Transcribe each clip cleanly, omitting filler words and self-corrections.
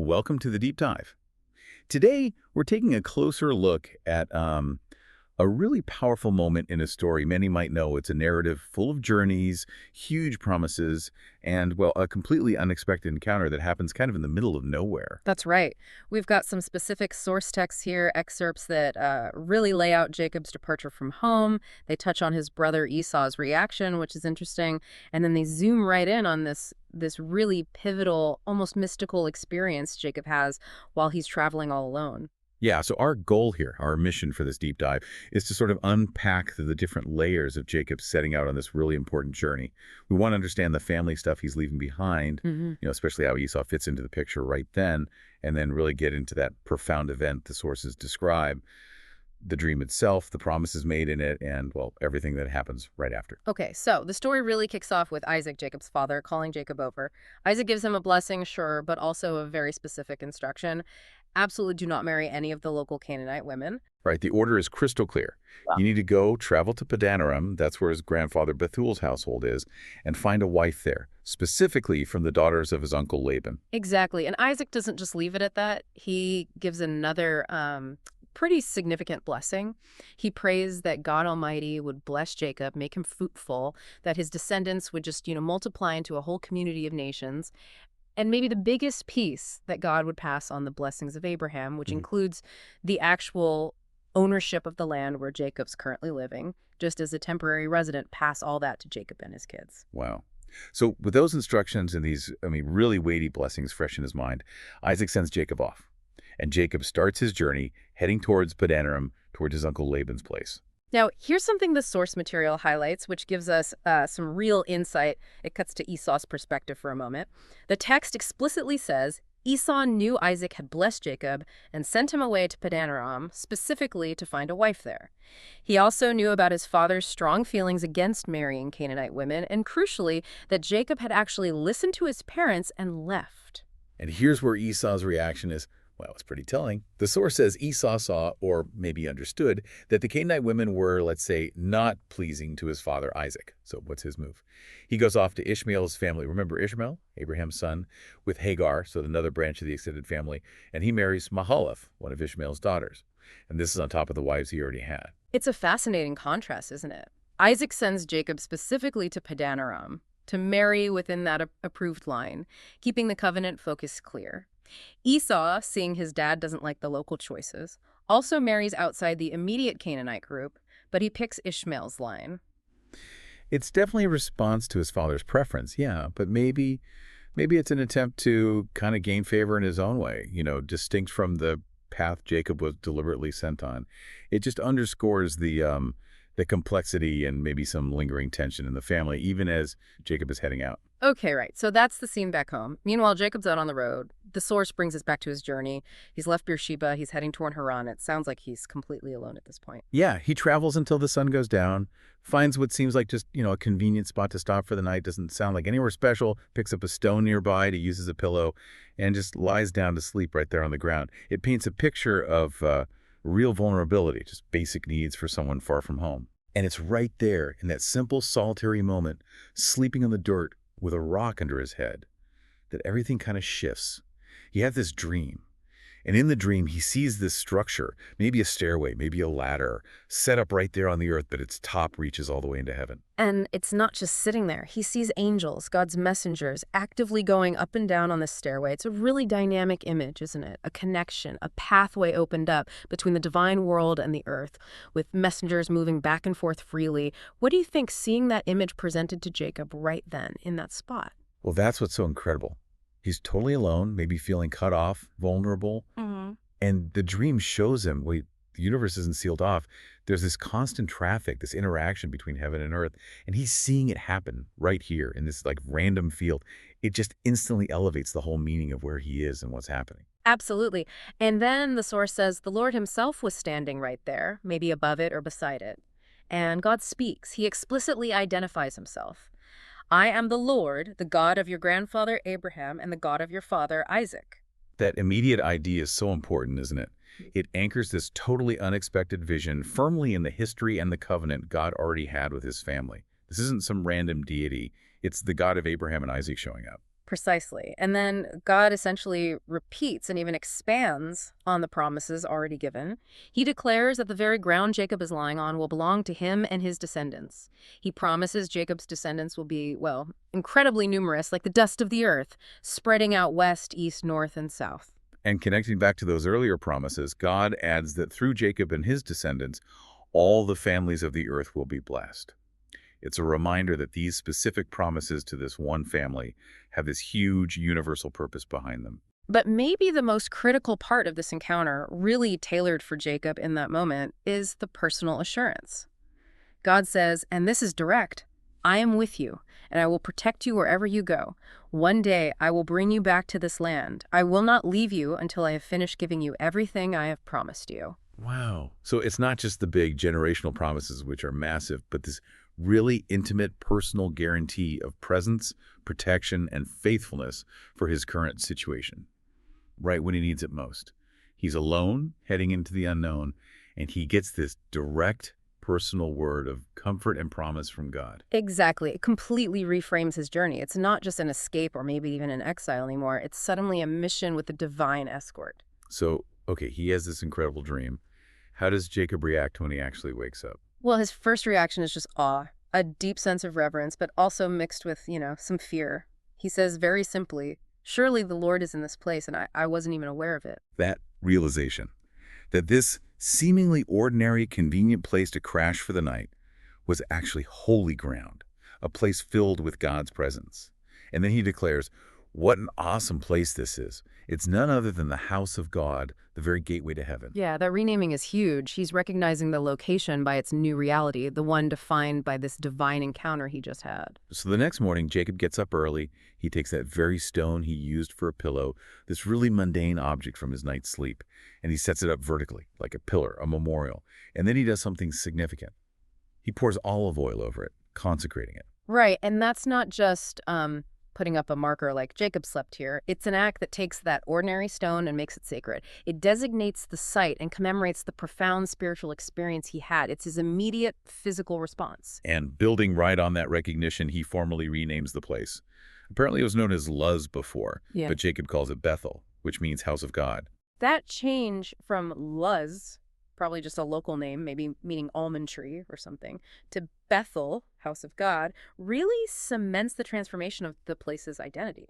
welcome to the deep dive. Today, we're taking a closer look at a really powerful moment in a story many might know. It's a narrative full of journeys, huge promises, and, well, a completely unexpected encounter that happens kind of in the middle of nowhere. That's right. We've got some specific source texts here, excerpts that really lay out Jacob's departure from home. They touch on his brother Esau's reaction, which is interesting, and then they zoom right in on this really pivotal, almost mystical experience Jacob has while he's traveling all alone. Yeah, so our goal here, our mission for this deep dive, is to sort of unpack the different layers of Jacob setting out on this really important journey. We want to understand the family stuff he's leaving behind, especially how Esau fits into the picture right then, and then really get into that profound event the sources describe, the dream itself, the promises made in it, and, well, everything that happens right after. Okay, so the story really kicks off with Isaac, Jacob's father, calling Jacob over. Isaac gives him a blessing, sure, but also a very specific instruction. Absolutely do not marry any of the local Canaanite women. Right, the order is crystal clear. Wow. You need to go travel to Padanaram, that's where his grandfather Bethuel's household is, and find a wife there, specifically from the daughters of his uncle Laban. Exactly, and Isaac doesn't just leave it at that. He gives another pretty significant blessing. He prays that God Almighty would bless Jacob, make him fruitful, that his descendants would just, multiply into a whole community of nations. And maybe the biggest piece that God would pass on the blessings of Abraham, which includes the actual ownership of the land where Jacob's currently living, just as a temporary resident, pass all that to Jacob and his kids. Wow. So with those instructions and these, really weighty blessings fresh in his mind, Isaac sends Jacob off. And Jacob starts his journey heading towards Padanaram, towards his uncle Laban's place. Now, here's something the source material highlights, which gives us some real insight. It cuts to Esau's perspective for a moment. The text explicitly says, Esau knew Isaac had blessed Jacob and sent him away to Padanaram, specifically to find a wife there. He also knew about his father's strong feelings against marrying Canaanite women, and crucially, that Jacob had actually listened to his parents and left. And here's where Esau's reaction is, well, it's pretty telling. The source says Esau saw, or maybe understood, that the Canaanite women were, let's say, not pleasing to his father Isaac. So what's his move? He goes off to Ishmael's family. Remember Ishmael, Abraham's son, with Hagar, so another branch of the extended family, and he marries Mahalath, one of Ishmael's daughters. And this is on top of the wives he already had. It's a fascinating contrast, isn't it? Isaac sends Jacob specifically to Padanaram to marry within that approved line, keeping the covenant focus clear. Esau, seeing his dad doesn't like the local choices, also marries outside the immediate Canaanite group, but he picks Ishmael's line. It's definitely a response to his father's preference, yeah, but maybe it's an attempt to kind of gain favor in his own way, distinct from the path Jacob was deliberately sent on. It just underscores the complexity and maybe some lingering tension in the family, even as Jacob is heading out. Okay, right. So that's the scene back home. Meanwhile, Jacob's out on the road. The source brings us back to his journey. He's left Beersheba. He's heading toward Haran. It sounds like he's completely alone at this point. Yeah, he travels until the sun goes down, finds what seems like just, a convenient spot to stop for the night. Doesn't sound like anywhere special, picks up a stone nearby to use as a pillow, and just lies down to sleep right there on the ground. It paints a picture of real vulnerability, just basic needs for someone far from home. And it's right there in that simple, solitary moment, sleeping on the dirt with a rock under his head, that everything kind of shifts. He has this dream. And in the dream, he sees this structure, maybe a stairway, maybe a ladder, set up right there on the earth, but its top reaches all the way into heaven. And it's not just sitting there. He sees angels, God's messengers, actively going up and down on this stairway. It's a really dynamic image, isn't it? A connection, a pathway opened up between the divine world and the earth, with messengers moving back and forth freely. What do you think seeing that image presented to Jacob right then in that spot? Well, that's what's so incredible. He's totally alone, maybe feeling cut off, vulnerable. And the dream shows him, wait, the universe isn't sealed off. There's this constant traffic, this interaction between heaven and earth. And he's seeing it happen right here in this random field. It just instantly elevates the whole meaning of where he is and what's happening. Absolutely. And then the source says the Lord himself was standing right there, maybe above it or beside it. And God speaks. He explicitly identifies himself. I am the Lord, the God of your grandfather Abraham and the God of your father Isaac. That immediate idea is so important, isn't it? It anchors this totally unexpected vision firmly in the history and the covenant God already had with his family. This isn't some random deity. It's the God of Abraham and Isaac showing up. Precisely. And then God essentially repeats and even expands on the promises already given. He declares that the very ground Jacob is lying on will belong to him and his descendants. He promises Jacob's descendants will be, well, incredibly numerous, like the dust of the earth, spreading out west, east, north, and south. And connecting back to those earlier promises, God adds that through Jacob and his descendants, all the families of the earth will be blessed. It's a reminder that these specific promises to this one family have this huge universal purpose behind them. But maybe the most critical part of this encounter, really tailored for Jacob in that moment, is the personal assurance. God says, and this is direct, I am with you, and I will protect you wherever you go. One day I will bring you back to this land. I will not leave you until I have finished giving you everything I have promised you. Wow. So it's not just the big generational promises, which are massive, but this really intimate personal guarantee of presence, protection, and faithfulness for his current situation, right when he needs it most. He's alone, heading into the unknown, and he gets this direct personal word of comfort and promise from God. Exactly. It completely reframes his journey. It's not just an escape or maybe even an exile anymore. It's suddenly a mission with a divine escort. So, okay, he has this incredible dream. How does Jacob react when he actually wakes up? Well, his first reaction is just awe, a deep sense of reverence, but also mixed with, some fear. He says very simply, surely the Lord is in this place, and I wasn't even aware of it. That realization that this seemingly ordinary, convenient place to crash for the night was actually holy ground, a place filled with God's presence. And then he declares, what an awesome place this is. It's none other than the house of God, the very gateway to heaven. Yeah, that renaming is huge. He's recognizing the location by its new reality, the one defined by this divine encounter he just had. So the next morning, Jacob gets up early. He takes that very stone he used for a pillow, this really mundane object from his night's sleep, and he sets it up vertically, like a pillar, a memorial. And then he does something significant. He pours olive oil over it, consecrating it. Right, and that's not just putting up a marker like Jacob slept here. It's an act that takes that ordinary stone and makes it sacred. It designates the site and commemorates the profound spiritual experience he had. It's his immediate physical response. And building right on that recognition, he formally renames the place. Apparently it was known as Luz before, but Jacob calls it Bethel, which means house of God. That change from Luz, probably just a local name, maybe meaning almond tree or something, to Bethel, house of God, really cements the transformation of the place's identity.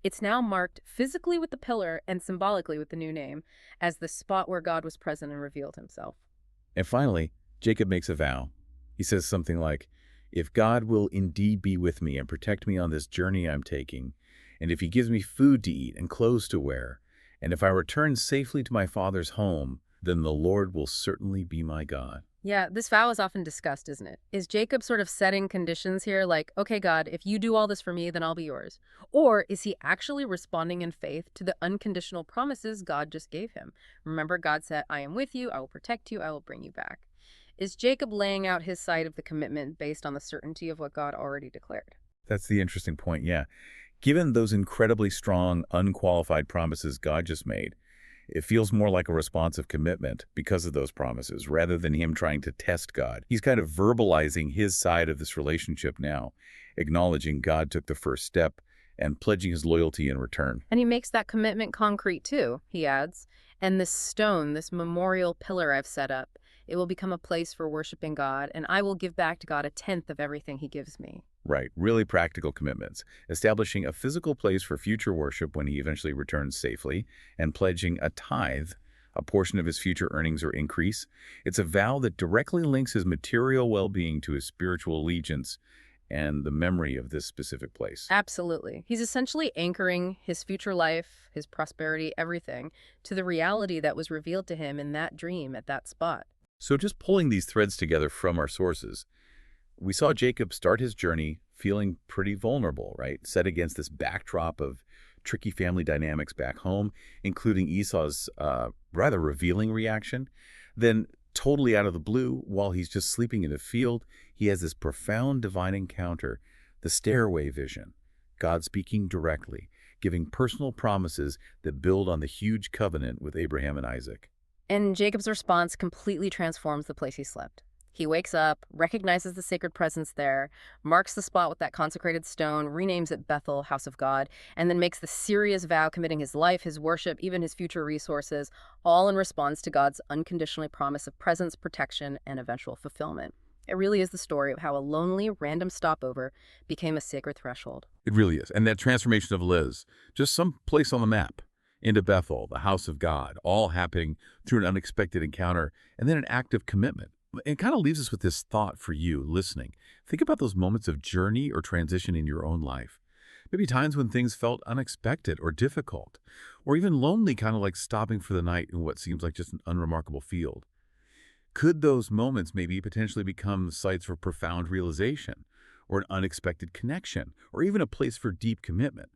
It's now marked physically with the pillar and symbolically with the new name as the spot where God was present and revealed himself. And finally, Jacob makes a vow. He says something like, if God will indeed be with me and protect me on this journey I'm taking, and if he gives me food to eat and clothes to wear, and if I return safely to my father's home, then the Lord will certainly be my God. Yeah, this vow is often discussed, isn't it? Is Jacob sort of setting conditions here like, okay, God, if you do all this for me, then I'll be yours? Or is he actually responding in faith to the unconditional promises God just gave him? Remember, God said, I am with you, I will protect you, I will bring you back. Is Jacob laying out his side of the commitment based on the certainty of what God already declared? That's the interesting point, yeah. Given those incredibly strong, unqualified promises God just made, it feels more like a response of commitment because of those promises, rather than him trying to test God. He's kind of verbalizing his side of this relationship now, acknowledging God took the first step and pledging his loyalty in return. And he makes that commitment concrete too, he adds. And this stone, this memorial pillar I've set up, it will become a place for worshiping God, and I will give back to God 1/10 of everything he gives me. Right, really practical commitments, establishing a physical place for future worship when he eventually returns safely, and pledging a tithe, a portion of his future earnings or increase. It's a vow that directly links his material well-being to his spiritual allegiance and the memory of this specific place. Absolutely. He's essentially anchoring his future life, his prosperity, everything, to the reality that was revealed to him in that dream at that spot. So just pulling these threads together from our sources, we saw Jacob start his journey feeling pretty vulnerable, right? Set against this backdrop of tricky family dynamics back home, including Esau's rather revealing reaction. Then, totally out of the blue, while he's just sleeping in a field, he has this profound divine encounter, the stairway vision, God speaking directly, giving personal promises that build on the huge covenant with Abraham and Isaac. And Jacob's response completely transforms the place he slept. He wakes up, recognizes the sacred presence there, marks the spot with that consecrated stone, renames it Bethel, House of God, and then makes the serious vow committing his life, his worship, even his future resources, all in response to God's unconditionally promise of presence, protection, and eventual fulfillment. It really is the story of how a lonely, random stopover became a sacred threshold. It really is. And that transformation of Liz, just some place on the map, into Bethel, the house of God, all happening through an unexpected encounter and then an act of commitment. It kind of leaves us with this thought for you listening. Think about those moments of journey or transition in your own life. Maybe times when things felt unexpected or difficult, or even lonely, kind of like stopping for the night in what seems like just an unremarkable field. Could those moments maybe potentially become sites for profound realization, or an unexpected connection, or even a place for deep commitment?